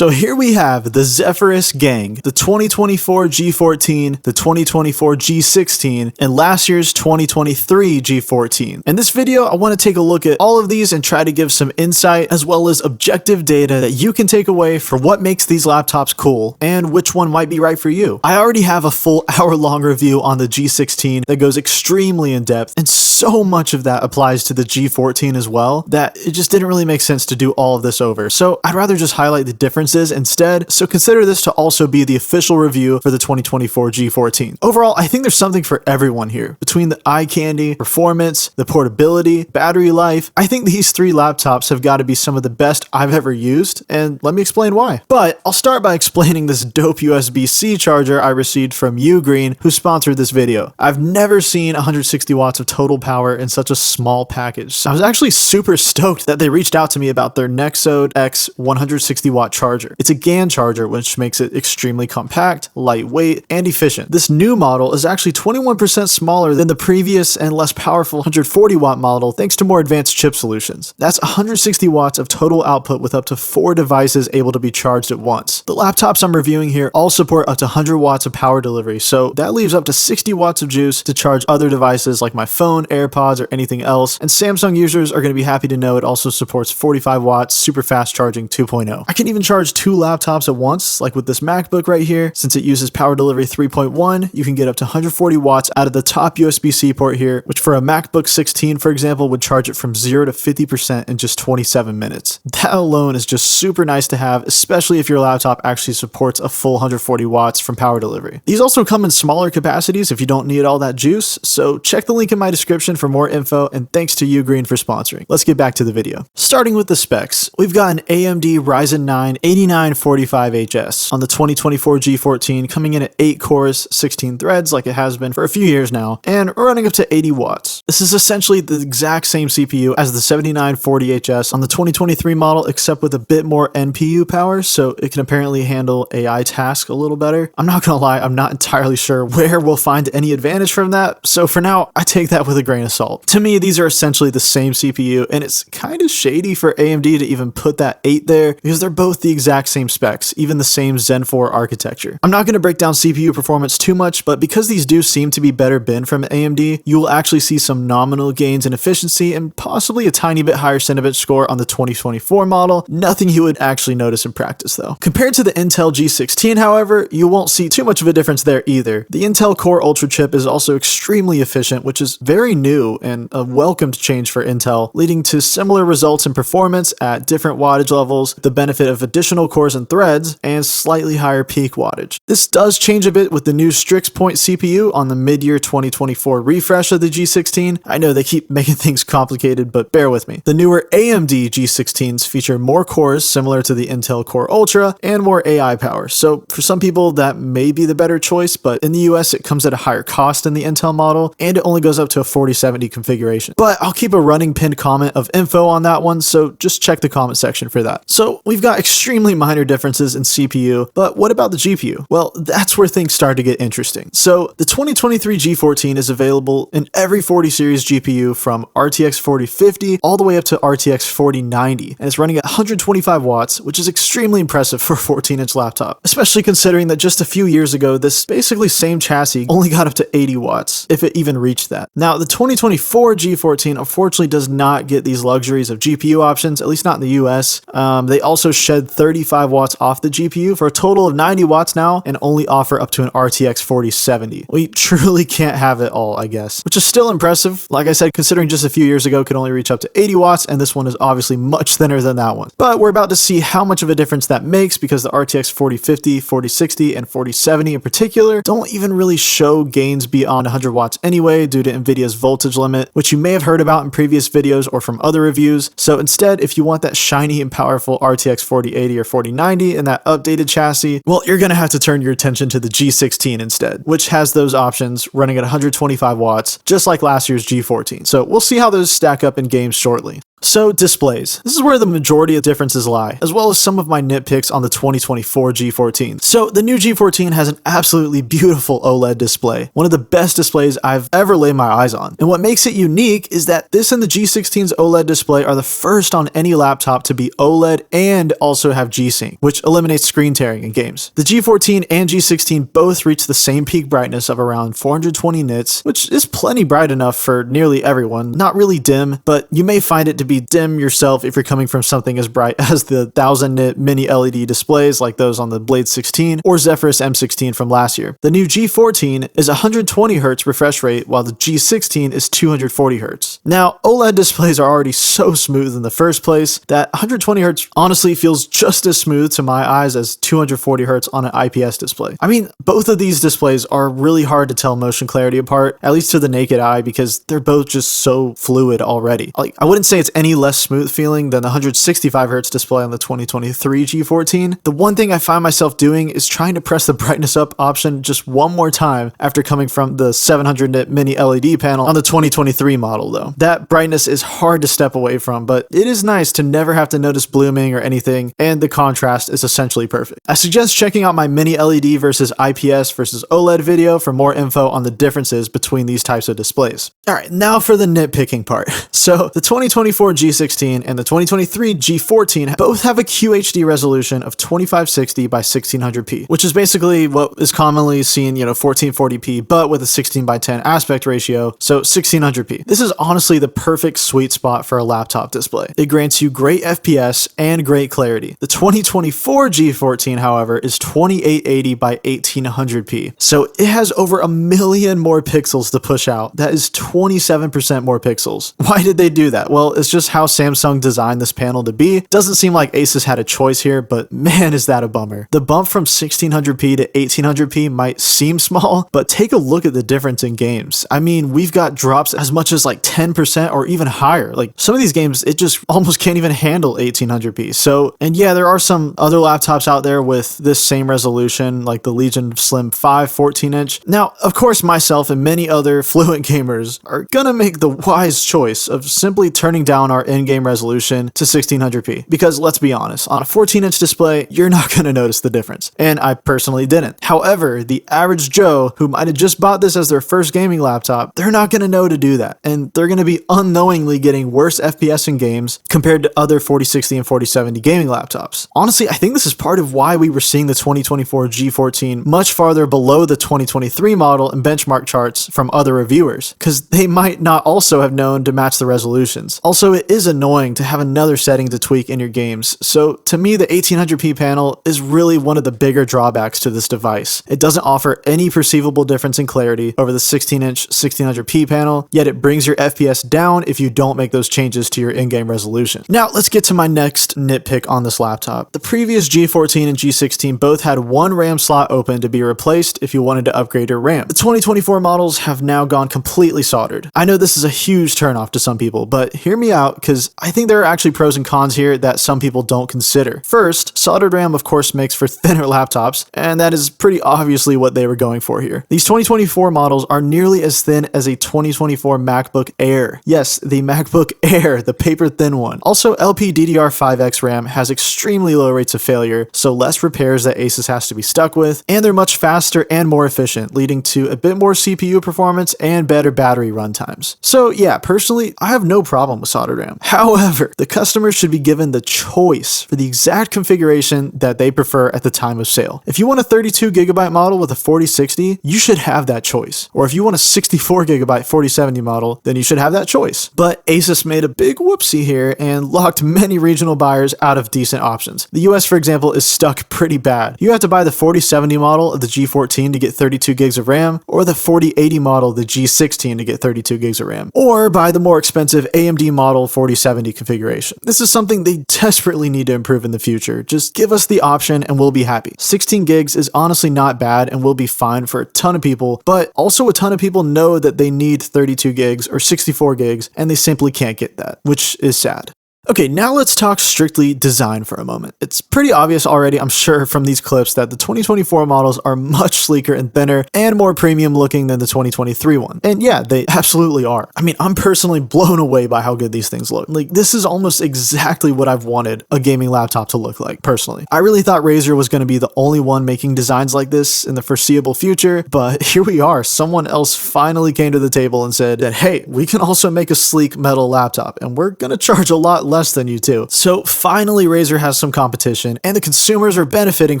So here we have the Zephyrus gang, the 2024 G14, the 2024 G16, and last year's 2023 G14. In this video, I want to take a look at all of these and try to give some insight as well as objective data that you can take away for what makes these laptops cool and which one might be right for you. I already have a full hour-long review on the G16 that goes extremely in depth, and so much of that applies to the G14 as well that it just didn't really make sense to do all of this over. So I'd rather just highlight the differences instead, so consider this to also be the official review for the 2024 G14. Overall, I think there's something for everyone here. Between the eye candy, performance, the portability, battery life, I think these three laptops have got to be some of the best I've ever used, and let me explain why. But I'll start by explaining this dope USB-C charger I received from Ugreen, who sponsored this video. I've never seen 160 watts of total power in such a small package. So I was actually super stoked that they reached out to me about their Nexode X 160 watt charger. It's a GAN charger, which makes it extremely compact, lightweight, and efficient. This new model is actually 21% smaller than the previous and less powerful 140 watt model thanks to more advanced chip solutions. That's 160 watts of total output with up to 4 devices able to be charged at once. The laptops I'm reviewing here all support up to 100 watts of power delivery, so that leaves up to 60 watts of juice to charge other devices like my phone, AirPods, or anything else, and Samsung users are going to be happy to know it also supports 45 watts super fast charging 2.0. I can even charge 2 laptops at once, like with this MacBook right here. Since it uses power delivery 3.1, you can get up to 140 watts out of the top USB-C port here, which for a MacBook 16, for example, would charge it from 0 to 50% in just 27 minutes. That alone is just super nice to have, especially if your laptop actually supports a full 140 watts from power delivery. These also come in smaller capacities if you don't need all that juice, so check the link in my description for more info, and thanks to Ugreen for sponsoring. Let's get back to the video. Starting with the specs, we've got an AMD Ryzen 9 8945HS on the 2024 G14, coming in at 8 cores, 16 threads like it has been for a few years now, and running up to 80 watts. This is essentially the exact same CPU as the 7940HS on the 2023 model, except with a bit more NPU power, so it can apparently handle AI tasks a little better. I'm not gonna lie, I'm not entirely sure where we'll find any advantage from that, so for now, I take that with a grain of salt. To me, these are essentially the same CPU, and it's kind of shady for AMD to even put that 8 there, because they're both the exact same specs, even the same Zen 4 architecture. I'm not going to break down CPU performance too much, but because these do seem to be better bin from AMD, you will actually see some nominal gains in efficiency and possibly a tiny bit higher Cinebench score on the 2024 model. Nothing you would actually notice in practice though. Compared to the Intel G16, however, you won't see too much of a difference there either. The Intel Core Ultra chip is also extremely efficient, which is very new and a welcomed change for Intel, leading to similar results in performance at different wattage levels, the benefit of additional cores and threads, and slightly higher peak wattage. This does change a bit with the new Strix Point CPU on the mid-year 2024 refresh of the G16. I know they keep making things complicated, but bear with me. The newer AMD G16s feature more cores similar to the Intel Core Ultra and more AI power. So for some people that may be the better choice, but in the US it comes at a higher cost than the Intel model, and it only goes up to a 4070 configuration. But I'll keep a running pinned comment of info on that one, so just check the comment section for that. So we've got extremely minor differences in CPU, but what about the GPU? Well, that's where things start to get interesting. So the 2023 G14 is available in every 40 series GPU from RTX 4050 all the way up to RTX 4090, and it's running at 125 watts, which is extremely impressive for a 14-inch laptop, especially considering that just a few years ago, this basically same chassis only got up to 80 watts, if it even reached that. Now, the 2024 G14 unfortunately does not get these luxuries of GPU options, at least not in the US. They also shed 35 watts off the GPU for a total of 90 watts now, and only offer up to an RTX 4070. We truly can't have it all, I guess, which is still impressive. Like I said, considering just a few years ago could only reach up to 80 watts, and this one is obviously much thinner than that one. But we're about to see how much of a difference that makes, because the RTX 4050, 4060, and 4070 in particular don't even really show gains beyond 100 watts anyway due to NVIDIA's voltage limit, which you may have heard about in previous videos or from other reviews. So instead, if you want that shiny and powerful RTX 4080 or 4090 in that updated chassis, well, you're going to have to turn your attention to the G16 instead, which has those options running at 125 watts, just like last year's G14. So we'll see how those stack up in games shortly. So displays. This is where the majority of differences lie, as well as some of my nitpicks on the 2024 G14. So the new G14 has an absolutely beautiful OLED display, one of the best displays I've ever laid my eyes on. And what makes it unique is that this and the G16's OLED display are the first on any laptop to be OLED and also have G-Sync, which eliminates screen tearing in games. The G14 and G16 both reach the same peak brightness of around 420 nits, which is plenty bright enough for nearly everyone. Not really dim, but you may find it to be dim yourself if you're coming from something as bright as the 1000 nit mini LED displays like those on the Blade 16 or Zephyrus M16 from last year. The new G14 is 120 Hz refresh rate, while the G16 is 240 Hz. Now, OLED displays are already so smooth in the first place that 120 Hz honestly feels just as smooth to my eyes as 240 Hz on an IPS display. I mean, both of these displays are really hard to tell motion clarity apart, at least to the naked eye, because they're both just so fluid already. Like, I wouldn't say it's any less smooth feeling than the 165 Hz display on the 2023 G14. The one thing I find myself doing is trying to press the brightness up option just one more time after coming from the 700 nit mini LED panel on the 2023 model though. That brightness is hard to step away from, but it is nice to never have to notice blooming or anything, and the contrast is essentially perfect. I suggest checking out my mini LED versus IPS versus OLED video for more info on the differences between these types of displays. Alright, now for the nitpicking part. So the 2024 G16 and the 2023 G14 both have a QHD resolution of 2560 by 1600p, which is basically what is commonly seen, 1440p, but with a 16 by 10 aspect ratio, so 1600p. This is honestly the perfect sweet spot for a laptop display. It grants you great FPS and great clarity. The 2024 G14, however, is 2880 by 1800p, so it has over a million more pixels to push out. That is 27% more pixels. Why did they do that? Well, it's just how Samsung designed this panel to be. Doesn't seem like Asus had a choice here, but man, is that a bummer. The bump from 1600p to 1800p might seem small, but take a look at the difference in games. I mean, we've got drops as much as like 10% or even higher. Like some of these games, it just almost can't even handle 1800p. So, and yeah, there are some other laptops out there with this same resolution, like the Legion Slim 5 14-inch. Now, of course, myself and many other fluent gamers are gonna make the wise choice of simply turning down our in-game resolution to 1600p, because let's be honest, on a 14-inch display, you're not gonna notice the difference, and I personally didn't. However, the average Joe who might have just bought this as their first gaming laptop, they're not gonna know to do that, and they're gonna be unknowingly getting worse FPS in games compared to other 4060 and 4070 gaming laptops. Honestly, I think this is part of why we were seeing the 2024 G14 much farther below the 2023 model in benchmark charts from other reviewers, because they might not also have known to match the resolutions. Also, it is annoying to have another setting to tweak in your games, so to me the 1800p panel is really one of the bigger drawbacks to this device. It doesn't offer any perceivable difference in clarity over the 16-inch 1600p panel, yet it brings your FPS down if you don't make those changes to your in-game resolution. Now let's get to my next nitpick on this laptop. The previous G14 and G16 both had one RAM slot open to be replaced if you wanted to upgrade your RAM. The 2024 models have now gone completely soldered. I know this is a huge turnoff to some people, but hear me out, because I think there are actually pros and cons here that some people don't consider. First, soldered RAM of course makes for thinner laptops, and that is pretty obviously what they were going for here. These 2024 models are nearly as thin as a 2024 MacBook Air. Yes, the MacBook Air, the paper thin one. Also, LPDDR5X RAM has extremely low rates of failure, so less repairs that Asus has to be stuck with, and they're much faster and more efficient, leading to a bit more CPU performance and better battery run times. So yeah, personally, I have no problem with soldered RAM. However, the customers should be given the choice for the exact configuration that they prefer at the time of sale. If you want a 32GB model with a 4060, you should have that choice. Or if you want a 64GB 4070 model, then you should have that choice. But Asus made a big whoopsie here and locked many regional buyers out of decent options. The US, for example, is stuck pretty bad. You have to buy the 4070 model of the G14 to get 32 gigs of RAM, or the 4080 model of the G16 to get 32 gigs of RAM, or buy the more expensive AMD model 4070 configuration. This is something they desperately need to improve in the future. Just give us the option and we'll be happy. 16 gigs is honestly not bad and will be fine for a ton of people, but also a ton of people know that they need 32 gigs or 64 gigs and they simply can't get that, which is sad. Okay, now let's talk strictly design for a moment. It's pretty obvious already, I'm sure, from these clips that the 2024 models are much sleeker and thinner and more premium looking than the 2023 one. And yeah, they absolutely are. I mean, I'm personally blown away by how good these things look. Like, this is almost exactly what I've wanted a gaming laptop to look like, personally. I really thought Razer was going to be the only one making designs like this in the foreseeable future, but here we are. Someone else finally came to the table and said that, hey, we can also make a sleek metal laptop, and we're going to charge a lot less than you too. So finally Razer has some competition and the consumers are benefiting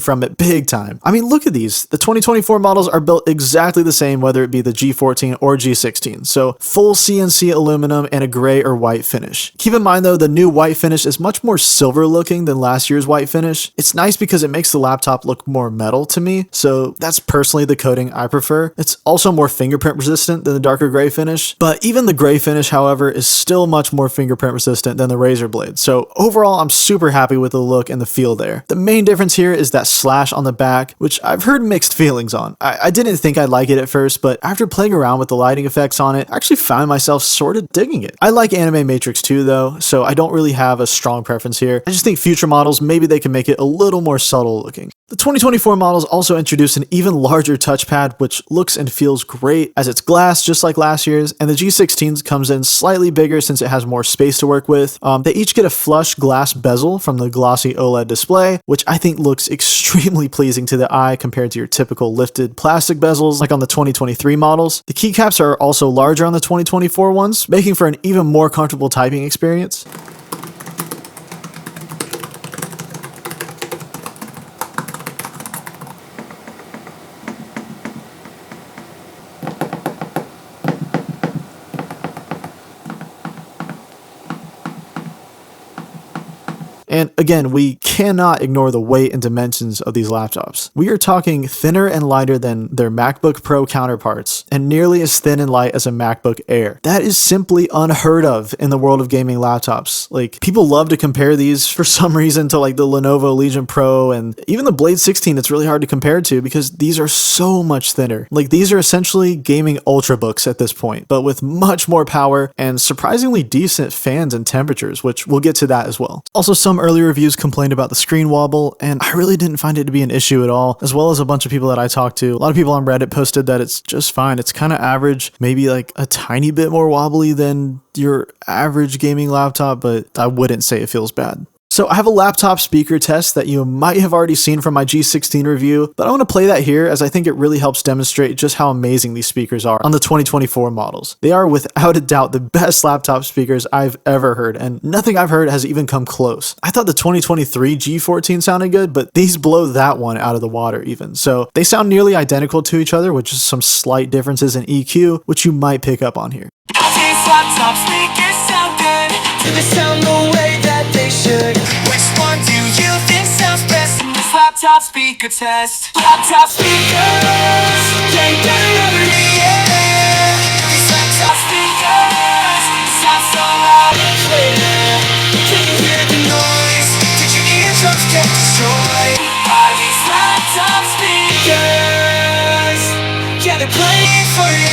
from it big time. I mean, look at these. The 2024 models are built exactly the same whether it be the G14 or G16. So full CNC aluminum and a gray or white finish. Keep in mind though, the new white finish is much more silver looking than last year's white finish. It's nice because it makes the laptop look more metal to me. So that's personally the coating I prefer. It's also more fingerprint resistant than the darker gray finish. But even the gray finish, however, is still much more fingerprint resistant than the Razer blade. So overall, I'm super happy with the look and the feel there. The main difference here is that slash on the back, which I've heard mixed feelings on. I didn't think I'd like it at first, but after playing around with the lighting effects on it, I actually found myself sort of digging it. I like Anime Matrix 2 though, so I don't really have a strong preference here. I just think future models, maybe they can make it a little more subtle looking. The 2024 models also introduced an even larger touchpad, which looks and feels great as it's glass just like last year's, and the G16 comes in slightly bigger since it has more space to work with. They each get a flush glass bezel from the glossy OLED display, which I think looks extremely pleasing to the eye compared to your typical lifted plastic bezels like on the 2023 models. The keycaps are also larger on the 2024 ones, making for an even more comfortable typing experience. And again, we cannot ignore the weight and dimensions of these laptops. We are talking thinner and lighter than their MacBook Pro counterparts, and nearly as thin and light as a MacBook Air. That is simply unheard of in the world of gaming laptops. Like, people love to compare these for some reason to like the Lenovo Legion Pro and even the Blade 16. It's really hard to compare to because these are so much thinner. Like, these are essentially gaming ultrabooks at this point, but with much more power and surprisingly decent fans and temperatures, which we'll get to that as well. Also, some early reviews complained about the screen wobble, and I really didn't find it to be an issue at all, as well as a bunch of people that I talked to. A lot of people on Reddit posted that it's just fine. It's kind of average, maybe like a tiny bit more wobbly than your average gaming laptop, but I wouldn't say it feels bad. So I have a laptop speaker test that you might have already seen from my G16 review, but I want to play that here as I think it really helps demonstrate just how amazing these speakers are on the 2024 models. They are without a doubt the best laptop speakers I've ever heard, and nothing I've heard has even come close. I thought the 2023 G14 sounded good, but these blow that one out of the water even. So they sound nearly identical to each other with just some slight differences in EQ, which you might pick up on here. These laptop speakers sound good. Do they sound the way that they should? Which one do you think sounds best in this laptop speaker test? Laptop speakers, they better over the air. These laptop speakers sound so loud and clear. Can you hear the noise? Did your eardrums get destroyed by these laptop speakers? Yeah, they're playing for you.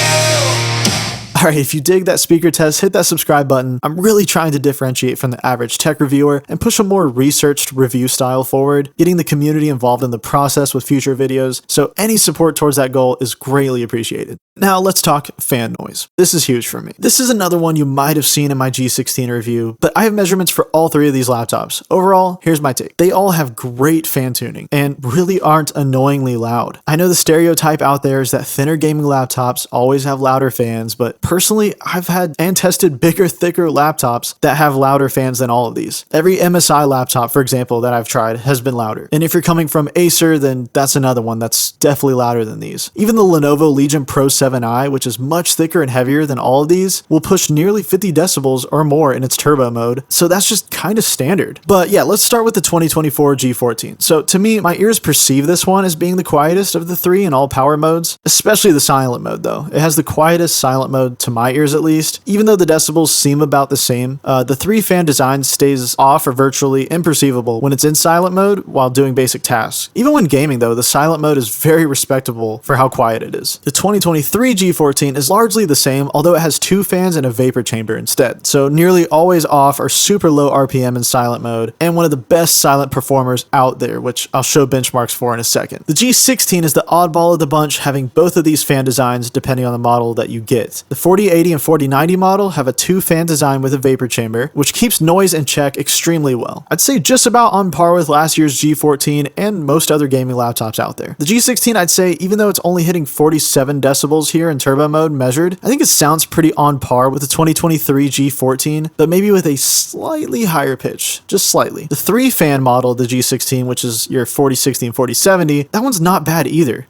Alright, if you dig that speaker test, hit that subscribe button. I'm really trying to differentiate from the average tech reviewer and push a more researched review style forward, getting the community involved in the process with future videos, so any support towards that goal is greatly appreciated. Now let's talk fan noise. This is huge for me. This is another one you might have seen in my G16 review, but I have measurements for all three of these laptops. Overall, here's my take. They all have great fan tuning and really aren't annoyingly loud. I know the stereotype out there is that thinner gaming laptops always have louder fans, but personally, I've had and tested bigger, thicker laptops that have louder fans than all of these. Every MSI laptop, for example, that I've tried has been louder. And if you're coming from Acer, then that's another one that's definitely louder than these. Even the Lenovo Legion Pro 7i, which is much thicker and heavier than all of these, will push nearly 50 decibels or more in its turbo mode. So that's just kind of standard. But yeah, let's start with the 2024 G14. So to me, my ears perceive this one as being the quietest of the three in all power modes, especially the silent mode though. It has the quietest silent mode to my ears at least. Even though the decibels seem about the same, the 3-fan design stays off or virtually imperceivable when it's in silent mode while doing basic tasks. Even when gaming though, the silent mode is very respectable for how quiet it is. The 2023 G14 is largely the same, although it has 2 fans and a vapor chamber instead. So nearly always off or super low RPM in silent mode, and one of the best silent performers out there, which I'll show benchmarks for in a second. The G16 is the oddball of the bunch, having both of these fan designs depending on the model that you get. The 4080 and 4090 model have a 2-fan design with a vapor chamber, which keeps noise in check extremely well. I'd say just about on par with last year's G14 and most other gaming laptops out there. The G16, I'd say, even though it's only hitting 47 decibels here in turbo mode measured, I think it sounds pretty on par with the 2023 G14, but maybe with a slightly higher pitch, just slightly. The 3-fan model of the G16, which is your 4060 and 4070, that one's not bad either.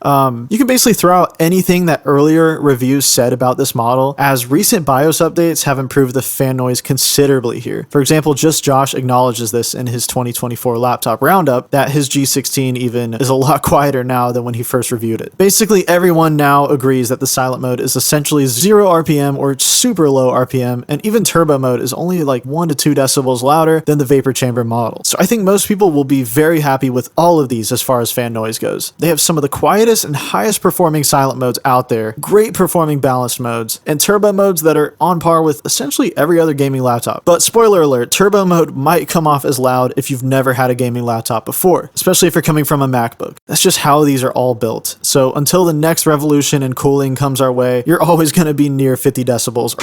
You can basically throw out anything that earlier reviews said about this model, as recent BIOS updates have improved the fan noise considerably here. For example, Just Josh acknowledges this in his 2024 laptop roundup, that his G16 even is a lot quieter now than when he first reviewed it. Basically, everyone now agrees that the silent mode is essentially 0 RPM or super low RPM, and even turbo mode is only like 1 to 2 decibels louder than the vapor chamber model. So I think most people will be very happy with all of these as far as fan noise goes. They have some of the quietest and highest performing silent modes out there, great performing balanced modes, and turbo modes that are on par with essentially every other gaming laptop. But spoiler alert, turbo mode might come off as loud if you've never had a gaming laptop before, especially if you're coming from a MacBook. That's just how these are all built. So until the next revolution in cooling comes our way, you're always going to be near 50 decibels.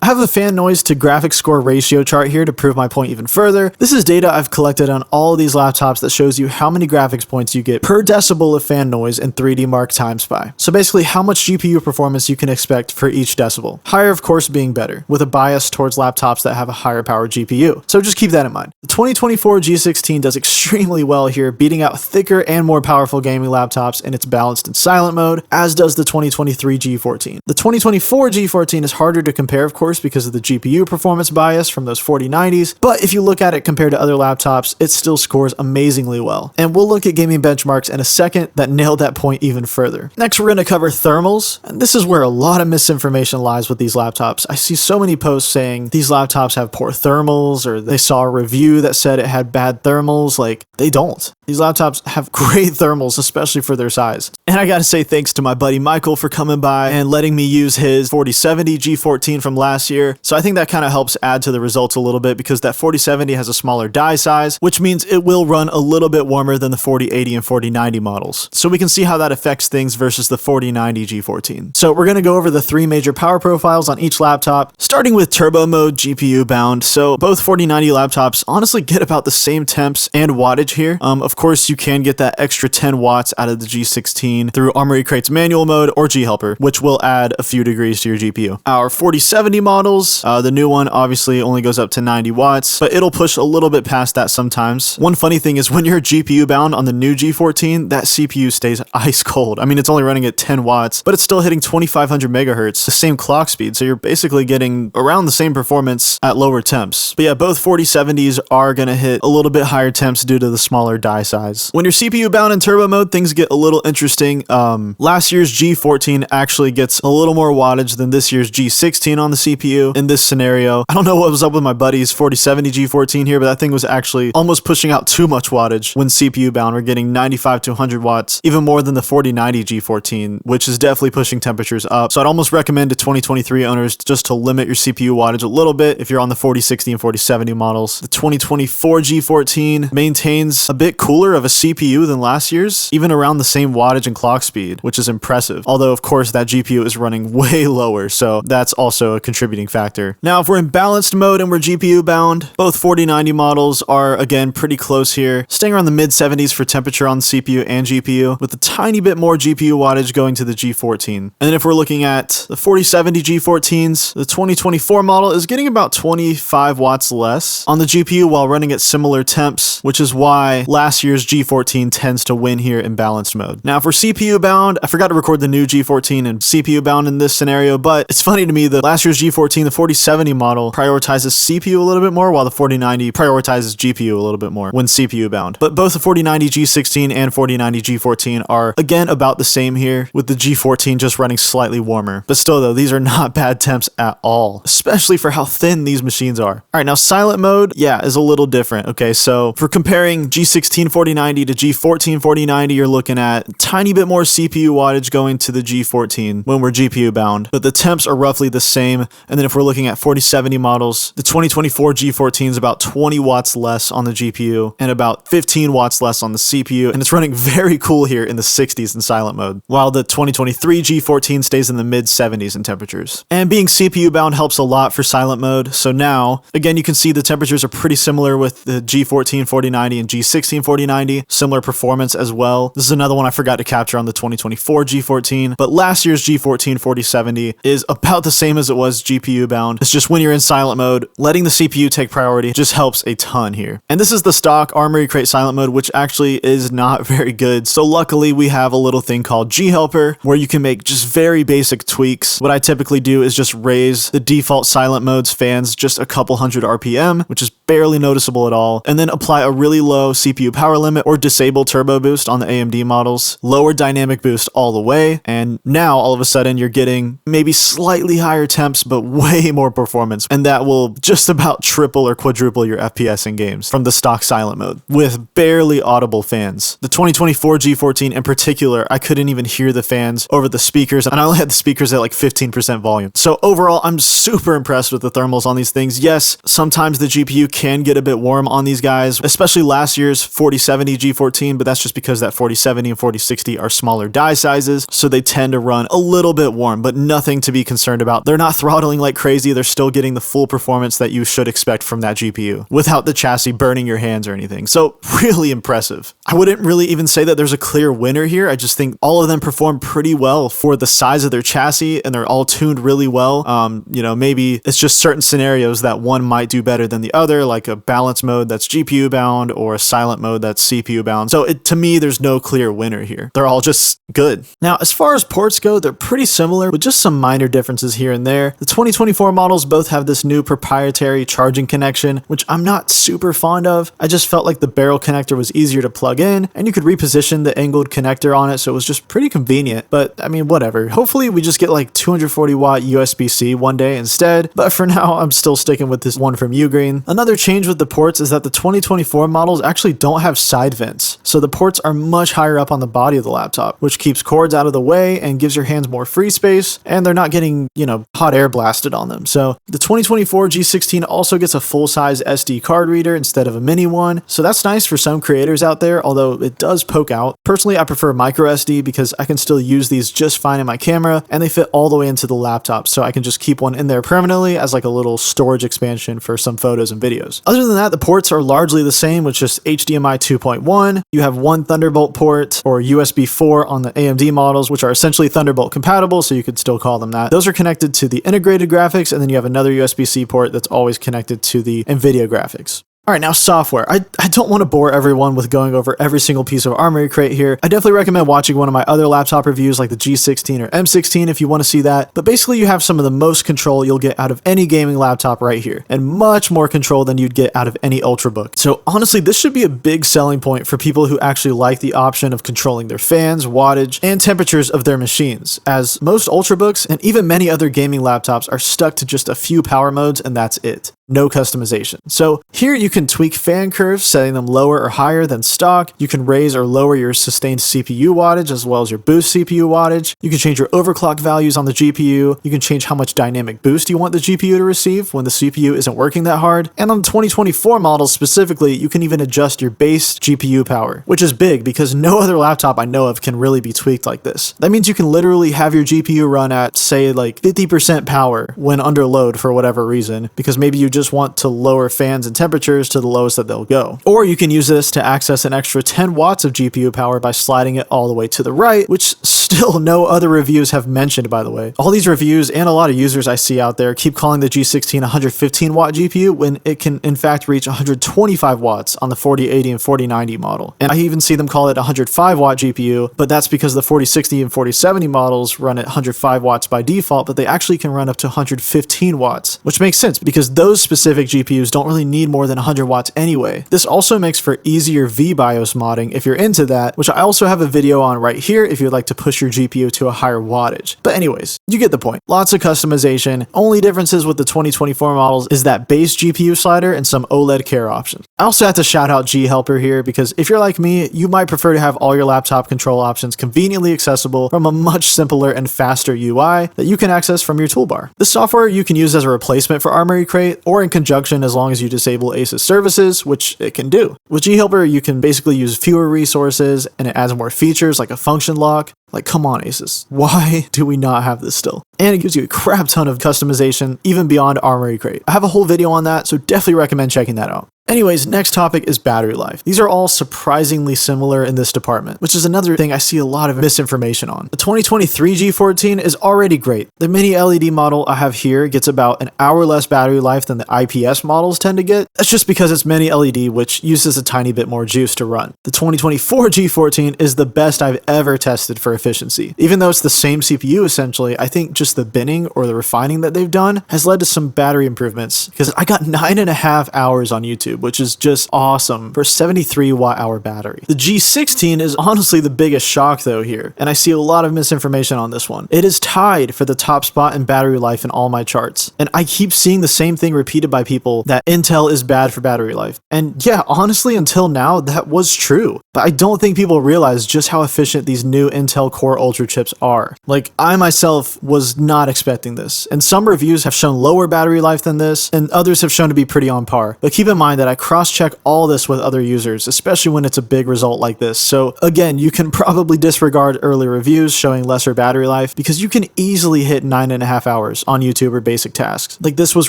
I have the fan noise to graphics score ratio chart here to prove my point even further. This is data I've collected on all of these laptops that shows you how many graphics points you get per decibel of fan noise in 3D Mark time SPI. So basically how much GPU performance you can expect for each decibel. Higher of course being better, with a bias towards laptops that have a higher power GPU. So just keep that in mind. The 2024 G16 does extremely well here, beating out thicker and more powerful gaming laptops in its balanced and silent mode, as does the 2023 G14. The 2024 G14 is harder to compare of course because of the GPU performance bias from those 4090s, but if you look at it compared to other laptops, it still scores amazingly well. And we'll look at gaming benchmarks in a second that nailed that point even further. Next, we're going to cover thermals, and this is where a lot of misinformation lies with these laptops. I see so many posts saying these laptops have poor thermals, or they saw a review that said it had bad thermals. Like, they don't. These laptops have great thermals, especially for their size. And I gotta say thanks to my buddy Michael for coming by and letting me use his 4070 G14 from last year. So I think that kind of helps add to the results a little bit, because that 4070 has a smaller die size, which means it will run a little bit warmer than the 4080 and 4090 models. So we can see how that affects things versus the 4090 G14. So we're gonna go over the 3 major power profiles on each laptop, starting with turbo mode GPU bound. So both 4090 laptops honestly get about the same temps and wattage here. Of course, you can get that extra 10 watts out of the G16 through Armory Crate's manual mode or G-Helper, which will add a few degrees to your GPU. Our 4070 models, the new one obviously only goes up to 90 watts, but it'll push a little bit past that sometimes. One funny thing is when you're GPU bound on the new G14, that CPU stays ice cold. I mean, it's only running at 10 watts, but it's still hitting 2500 megahertz, the same clock speed, so you're basically getting around the same performance at lower temps. But yeah, both 4070s are gonna hit a little bit higher temps due to the smaller die size. When you're CPU bound in turbo mode, things get a little interesting. Last year's G14 actually gets a little more wattage than this year's G16 on the CPU in this scenario. I don't know what was up with my buddy's 4070 G14 here, but that thing was actually almost pushing out too much wattage when CPU bound. We're getting 95 to 100 watts, even more than the 4090 G14, which is definitely pushing temperatures up. So I'd almost recommend to 2023 owners just to limit your CPU wattage a little bit if you're on the 4060 and 4070 models. The 2024 G14 maintains a bit cooler cooler of a CPU than last year's, even around the same wattage and clock speed, which is impressive. Although, of course, that GPU is running way lower, so that's also a contributing factor. Now, if we're in balanced mode and we're GPU bound, both 4090 models are, again, pretty close here, staying around the mid-70s for temperature on the CPU and GPU, with a tiny bit more GPU wattage going to the G14. And then if we're looking at the 4070 G14s, the 2024 model is getting about 25 watts less on the GPU while running at similar temps, which is why last year's G14 tends to win here in balanced mode. Now, if we're CPU bound, I forgot to record the new G14 and CPU bound in this scenario, but it's funny to me that last year's G14, the 4070 model, prioritizes CPU a little bit more, while the 4090 prioritizes GPU a little bit more when CPU bound. But both the 4090 G16 and 4090 G14 are, again, about the same here, with the G14 just running slightly warmer. But still, though, these are not bad temps at all, especially for how thin these machines are. All right, now silent mode, yeah, is a little different. Okay, so for comparing G16 4090 to G14 4090, you're looking at a tiny bit more CPU wattage going to the G14 when we're GPU bound, but the temps are roughly the same. And then if we're looking at 4070 models, the 2024 G14 is about 20 watts less on the GPU and about 15 watts less on the CPU, and it's running very cool here in the 60s in silent mode, while the 2023 G14 stays in the mid 70s in temperatures. And being CPU bound helps a lot for silent mode. So now, again, you can see the temperatures are pretty similar with the G14 4090 and G16 4090, similar performance as well. This is another one I forgot to capture on the 2024 G14, but last year's G14 4070 is about the same as it was GPU bound. It's just when you're in silent mode, letting the CPU take priority just helps a ton here. And this is the stock Armory Crate silent mode, which actually is not very good. So luckily we have a little thing called G Helper where you can make just very basic tweaks. What I typically do is just raise the default silent mode's fans just a couple hundred RPM, which is barely noticeable at all, and then apply a really low CPU power limit or disable turbo boost on the AMD models, lower dynamic boost all the way, and now all of a sudden you're getting maybe slightly higher temps but way more performance, and that will just about triple or quadruple your FPS in games from the stock silent mode with barely audible fans. The 2024 G14 in particular, I couldn't even hear the fans over the speakers, and I only had the speakers at like 15% volume. So overall, I'm super impressed with the thermals on these things. Yes, sometimes the GPU can get a bit warm on these guys, especially last year's 4070 G14, but that's just because that 4070 and 4060 are smaller die sizes, so they tend to run a little bit warm, but nothing to be concerned about. They're not throttling like crazy. They're still getting the full performance that you should expect from that GPU without the chassis burning your hands or anything. So really impressive. I wouldn't really even say that there's a clear winner here. I just think all of them perform pretty well for the size of their chassis, and they're all tuned really well. You know, maybe it's just certain scenarios that one might do better than the other, like a balance mode that's GPU bound or a silent mode that's CPU bound. So to me, there's no clear winner here. They're all just good. Now, as far as ports go, they're pretty similar with just some minor differences here and there. The 2024 models both have this new proprietary charging connection, which I'm not super fond of. I just felt like the barrel connector was easier to plug in, and you could reposition the angled connector on it, so it was just pretty convenient. But I mean, whatever. Hopefully we just get like 240 watt USB-C one day instead, but for now I'm still sticking with this one from Ugreen. Another change with the ports is that the 2024 models actually don't have side vents, so the ports are much higher up on the body of the laptop, which keeps cords out of the way and gives your hands more free space, and they're not getting, you know, hot air blasted on them. So the 2024 G16 also gets a full-size SD card reader instead of a mini one, so that's nice for some creators out there, although it does poke out. Personally, I prefer micro SD because I can still use these just fine in my camera, and they fit all the way into the laptop, so I can just keep one in there permanently as like a little storage expansion for some photos and videos. Other than that, the ports are largely the same with just HDMI 2.1. You have one Thunderbolt port or USB 4 on the AMD models, which are essentially Thunderbolt compatible, so you could still call them that. Those are connected to the integrated graphics, and then you have another USB-C port that's always connected to the NVIDIA graphics. All right, now software. I don't want to bore everyone with going over every single piece of Armory Crate here. I definitely recommend watching one of my other laptop reviews like the G16 or M16 if you want to see that. But basically you have some of the most control you'll get out of any gaming laptop right here, and much more control than you'd get out of any Ultrabook. So honestly, this should be a big selling point for people who actually like the option of controlling their fans, wattage, and temperatures of their machines, as most Ultrabooks and even many other gaming laptops are stuck to just a few power modes and that's it. no customization. So here you can tweak fan curves, setting them lower or higher than stock. You can raise or lower your sustained CPU wattage as well as your boost CPU wattage. You can change your overclock values on the GPU. You can change how much dynamic boost you want the GPU to receive when the CPU isn't working that hard. And on the 2024 models specifically, you can even adjust your base GPU power, which is big because no other laptop I know of can really be tweaked like this. That means you can literally have your GPU run at, say, like 50% power when under load for whatever reason, because maybe you just want to lower fans and temperatures to the lowest that they'll go. Or you can use this to access an extra 10 watts of GPU power by sliding it all the way to the right, which still no other reviews have mentioned, by the way. All these reviews and a lot of users I see out there keep calling the G16 a 115 watt GPU when it can in fact reach 125 watts on the 4080 and 4090 model. And I even see them call it a 105 watt GPU, but that's because the 4060 and 4070 models run at 105 watts by default, but they actually can run up to 115 watts, which makes sense because those specific GPUs don't really need more than 100 watts anyway. This also makes for easier VBIOS modding if you're into that, which I also have a video on right here if you'd like to push your GPU to a higher wattage. But anyways, you get the point. Lots of customization. Only differences with the 2024 models is that base GPU slider and some OLED care options. I also have to shout out GHelper here because if you're like me, you might prefer to have all your laptop control options conveniently accessible from a much simpler and faster UI that you can access from your toolbar. This software you can use as a replacement for Armory Crate or in conjunction as long as you disable Asus services, which it can do. With GHelper, you can basically use fewer resources and it adds more features like a function lock. Like, come on, Asus. Why do we not have this still? And it gives you a crap ton of customization, even beyond Armory Crate. I have a whole video on that, so definitely recommend checking that out. Anyways, next topic is battery life. These are all surprisingly similar in this department, which is another thing I see a lot of misinformation on. The 2023 G14 is already great. The mini LED model I have here gets about an hour less battery life than the IPS models tend to get. That's just because it's mini LED, which uses a tiny bit more juice to run. The 2024 G14 is the best I've ever tested for efficiency. Even though it's the same CPU essentially, I think just the binning or the refining that they've done has led to some battery improvements because I got 9.5 hours on YouTube, which is just awesome for a 73 watt hour battery. The G16 is honestly the biggest shock though here, and I see a lot of misinformation on this one. It is tied for the top spot in battery life in all my charts, and I keep seeing the same thing repeated by people that Intel is bad for battery life. And yeah, honestly, until now, that was true, but I don't think people realize just how efficient these new Intel Core Ultra chips are. Like, I myself was not expecting this, and some reviews have shown lower battery life than this, and others have shown to be pretty on par. But keep in mind that I cross-check all this with other users, especially when it's a big result like this. So again, you can probably disregard early reviews showing lesser battery life because you can easily hit 9.5 hours on YouTube or basic tasks. Like, this was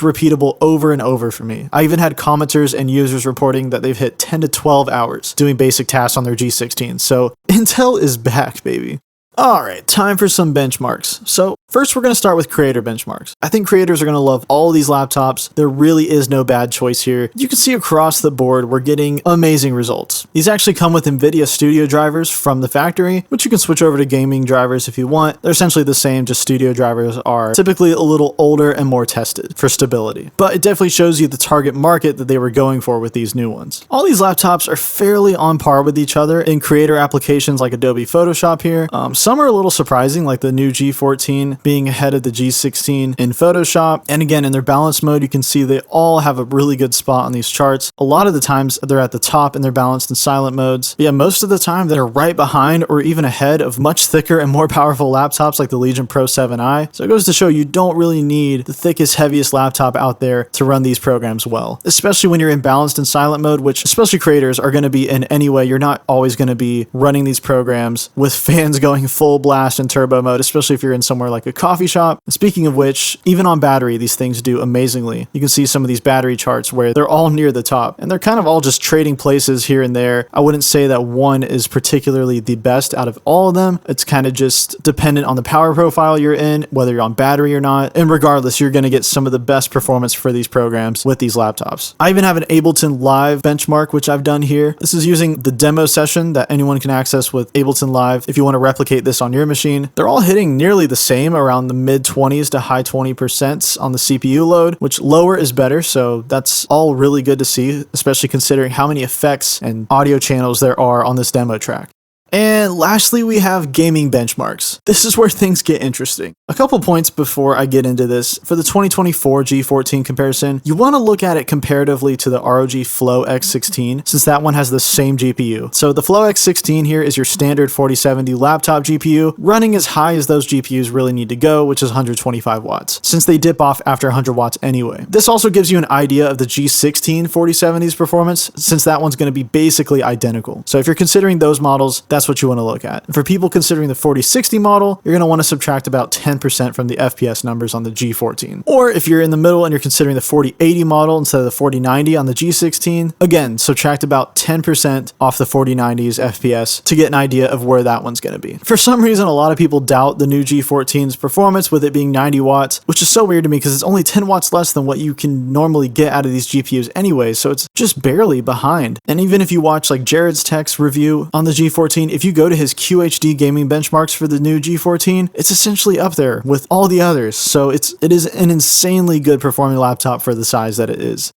repeatable over and over for me. I even had commenters and users reporting that they've hit 10 to 12 hours doing basic tasks on their G16. So Intel is back, baby. Alright, time for some benchmarks. So first we're going to start with creator benchmarks. I think creators are going to love all these laptops. There really is no bad choice here. You can see across the board we're getting amazing results. These actually come with NVIDIA Studio drivers from the factory, which you can switch over to gaming drivers if you want. They're essentially the same, just Studio drivers are typically a little older and more tested for stability. But it definitely shows you the target market that they were going for with these new ones. All these laptops are fairly on par with each other in creator applications like Adobe Photoshop here. Some are a little surprising, like the new G14 being ahead of the G16 in Photoshop. And again, in their balance mode, you can see they all have a really good spot on these charts. A lot of the times they're at the top in their balanced and silent modes. But yeah, most of the time they're right behind or even ahead of much thicker and more powerful laptops like the Legion Pro 7i. So it goes to show you don't really need the thickest, heaviest laptop out there to run these programs well, especially when you're in balanced and silent mode, which especially creators are going to be in anyway. You're not always going to be running these programs with fans going full blast in turbo mode, especially if you're in somewhere like a coffee shop. Speaking of which, even on battery, these things do amazingly. You can see some of these battery charts where they're all near the top, and they're kind of all just trading places here and there. I wouldn't say that one is particularly the best out of all of them. It's kind of just dependent on the power profile you're in, whether you're on battery or not, and regardless, you're going to get some of the best performance for these programs with these laptops. I even have an Ableton Live benchmark, which I've done here. This is using the demo session that anyone can access with Ableton Live if you want to replicate this on your machine. They're all hitting nearly the same, around the mid 20s to high 20% on the CPU load, which lower is better, so that's all really good to see, especially considering how many effects and audio channels there are on this demo track. And lastly, we have gaming benchmarks. This is where things get interesting. A couple points before I get into this. For the 2024 G14 comparison, you want to look at it comparatively to the ROG Flow X16, since that one has the same GPU. So the Flow X16 here is your standard 4070 laptop GPU, running as high as those GPUs really need to go, which is 125 watts, since they dip off after 100 watts anyway. This also gives you an idea of the G16 4070's performance, since that one's going to be basically identical. So if you're considering those models, that's what you want to look at. For people considering the 4060 model, you're going to want to subtract about 10% from the FPS numbers on the G14. Or if you're in the middle and you're considering the 4080 model instead of the 4090 on the G16, again, subtract about 10% off the 4090's FPS to get an idea of where that one's going to be. For some reason, a lot of people doubt the new G14's performance with it being 90 watts, which is so weird to me because it's only 10 watts less than what you can normally get out of these GPUs anyway, so it's just barely behind. And even if you watch like Jared's Tech's review on the G14, if you go to his QHD gaming benchmarks for the new G14, it's essentially up there with all the others. So it is an insanely good performing laptop for the size that it is.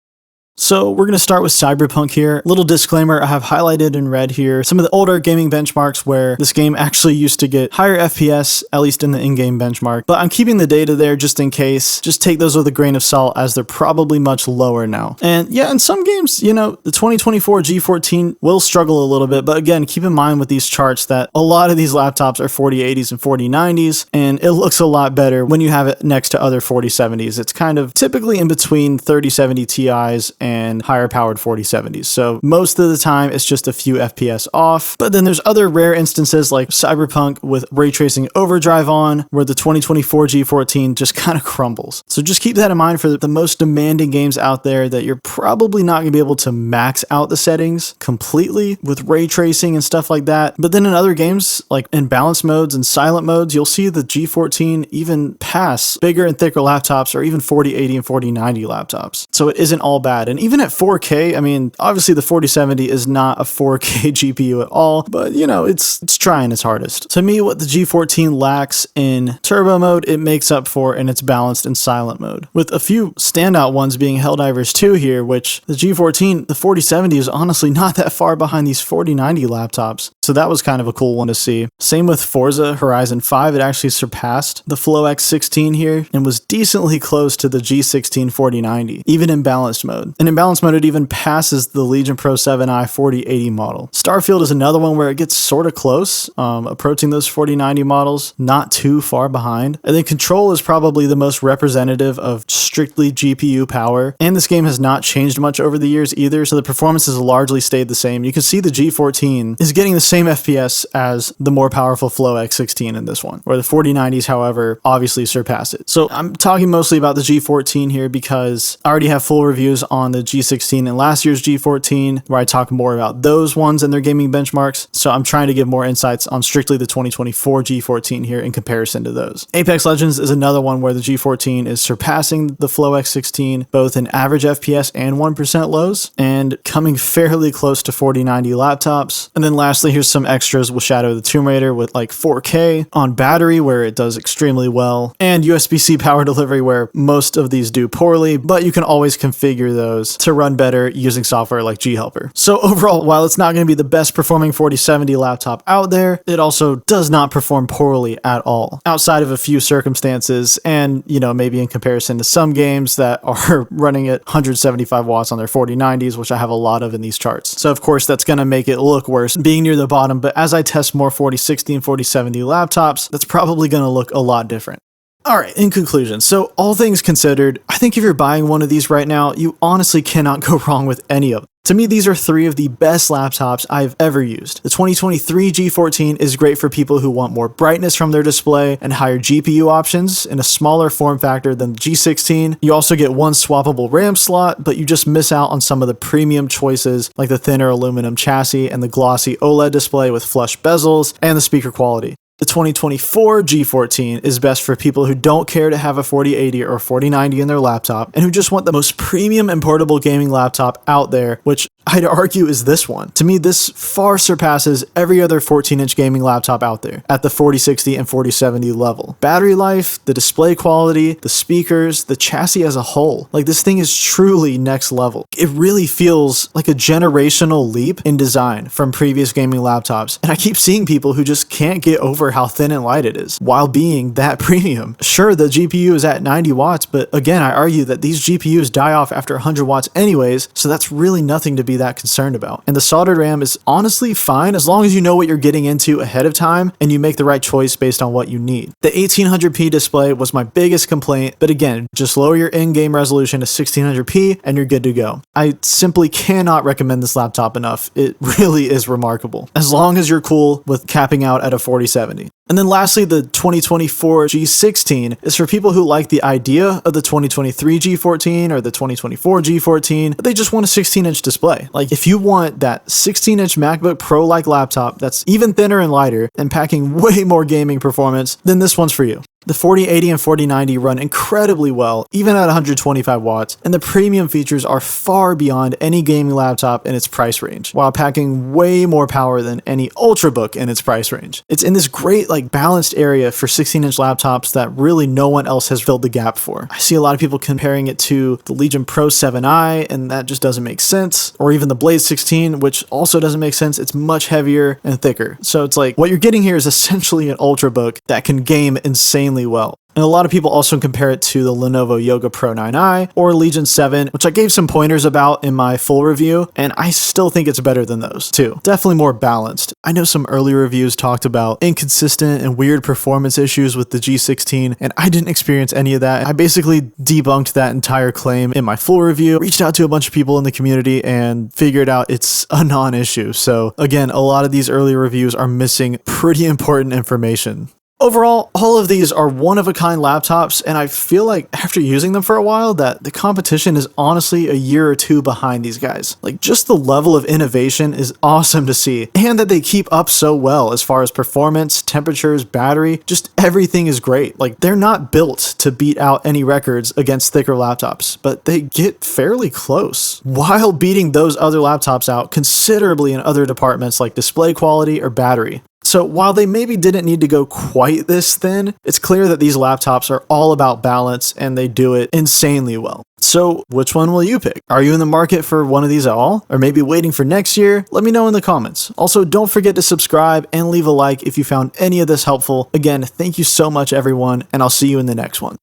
So we're going to start with Cyberpunk here. Little disclaimer, I have highlighted in red here some of the older gaming benchmarks where this game actually used to get higher FPS, at least in the in-game benchmark. But I'm keeping the data there just in case. Just take those with a grain of salt as they're probably much lower now. And yeah, in some games, you know, the 2024 G14 will struggle a little bit. But again, keep in mind with these charts that a lot of these laptops are 4080s and 4090s, and it looks a lot better when you have it next to other 4070s. It's kind of typically in between 3070 Ti's and higher powered 4070s. So most of the time it's just a few FPS off. But then there's other rare instances like Cyberpunk with ray tracing overdrive on, where the 2024 G14 just kind of crumbles. So just keep that in mind for the most demanding games out there, that you're probably not going to be able to max out the settings completely with ray tracing and stuff like that. But then in other games, like in balance modes and silent modes, you'll see the G14 even pass bigger and thicker laptops, or even 4080 and 4090 laptops. So it isn't all bad. And even at 4K, I mean, obviously the 4070 is not a 4K GPU at all, but you know, it's trying its hardest. To me, what the G14 lacks in turbo mode, it makes up for in its balanced and silent mode, with a few standout ones being Helldivers 2 here, which the G14, the 4070 is honestly not that far behind these 4090 laptops. So that was kind of a cool one to see. Same with Forza Horizon 5, it actually surpassed the Flow X16 here and was decently close to the G16 4090, even in balanced mode. And in balanced mode, it even passes the Legion Pro 7i 4080 model. Starfield is another one where it gets sort of close, approaching those 4090 models, not too far behind. And then Control is probably the most representative of strictly GPU power, and this game has not changed much over the years either, so the performance has largely stayed the same. You can see the G14 is getting the same FPS as the more powerful Flow X16 in this one, where the 4090s, however, obviously surpass it. So I'm talking mostly about the G14 here because I already have full reviews on the G16 and last year's G14, where I talk more about those ones and their gaming benchmarks. So I'm trying to give more insights on strictly the 2024 G14 here in comparison to those. Apex Legends is another one where the G14 is surpassing the Flow X16, both in average FPS and 1% lows, and coming fairly close to 4090 laptops. And then lastly, here's some extras with Shadow of the Tomb Raider with like 4K on battery, where it does extremely well, and USB-C power delivery, where most of these do poorly, but you can always configure those to run better using software like G-Helper. So overall, while it's not going to be the best performing 4070 laptop out there, it also does not perform poorly at all, outside of a few circumstances, and you know, maybe in comparison to some games that are running at 175 watts on their 4090s, which I have a lot of in these charts. So of course that's going to make it look worse being near the bottom, but as I test more 4060 and 4070 laptops, that's probably going to look a lot different. Alright, in conclusion, so all things considered, I think if you're buying one of these right now, you honestly cannot go wrong with any of them. To me, these are three of the best laptops I've ever used. The 2023 G14 is great for people who want more brightness from their display and higher GPU options in a smaller form factor than the G16. You also get one swappable RAM slot, but you just miss out on some of the premium choices like the thinner aluminum chassis and the glossy OLED display with flush bezels and the speaker quality. The 2024 G14 is best for people who don't care to have a 4080 or 4090 in their laptop and who just want the most premium and portable gaming laptop out there, which I'd argue is this one. To me, this far surpasses every other 14-inch gaming laptop out there at the 4060 and 4070 level. Battery life, the display quality, the speakers, the chassis as a whole. Like, this thing is truly next level. It really feels like a generational leap in design from previous gaming laptops. And I keep seeing people who just can't get over how thin and light it is while being that premium. Sure, the GPU is at 90 watts, but again, I argue that these GPUs die off after 100 watts anyways, so that's really nothing to be that concerned about. And the soldered RAM is honestly fine as long as you know what you're getting into ahead of time and you make the right choice based on what you need. The 1800p display was my biggest complaint, but again, just lower your in-game resolution to 1600p and you're good to go. I simply cannot recommend this laptop enough. It really is remarkable, as long as you're cool with capping out at a 4070. And then lastly, the 2024 G16 is for people who like the idea of the 2023 G14 or the 2024 G14, but they just want a 16-inch display. Like, if you want that 16-inch MacBook Pro-like laptop that's even thinner and lighter and packing way more gaming performance, then this one's for you. The 4080 and 4090 run incredibly well, even at 125 watts, and the premium features are far beyond any gaming laptop in its price range, while packing way more power than any Ultrabook in its price range. It's in this great, balanced area for 16-inch laptops that really no one else has filled the gap for. I see a lot of people comparing it to the Legion Pro 7i, and that just doesn't make sense, or even the Blade 16, which also doesn't make sense. It's much heavier and thicker. So it's like, what you're getting here is essentially an Ultrabook that can game insanely well. And a lot of people also compare it to the Lenovo Yoga Pro 9i or Legion 7, which I gave some pointers about in my full review, and I still think it's better than those too. Definitely more balanced. I know some early reviews talked about inconsistent and weird performance issues with the G16, and I didn't experience any of that. I basically debunked that entire claim in my full review, reached out to a bunch of people in the community, and figured out it's a non-issue. So again, a lot of these early reviews are missing pretty important information. Overall, all of these are one-of-a-kind laptops, and I feel like after using them for a while that the competition is honestly a year or two behind these guys. Like, just the level of innovation is awesome to see, and that they keep up so well as far as performance, temperatures, battery, just everything is great. Like, they're not built to beat out any records against thicker laptops, but they get fairly close, while beating those other laptops out considerably in other departments like display quality or battery. So while they maybe didn't need to go quite this thin, it's clear that these laptops are all about balance and they do it insanely well. So which one will you pick? Are you in the market for one of these at all? Or maybe waiting for next year? Let me know in the comments. Also, don't forget to subscribe and leave a like if you found any of this helpful. Again, thank you so much everyone, and I'll see you in the next one.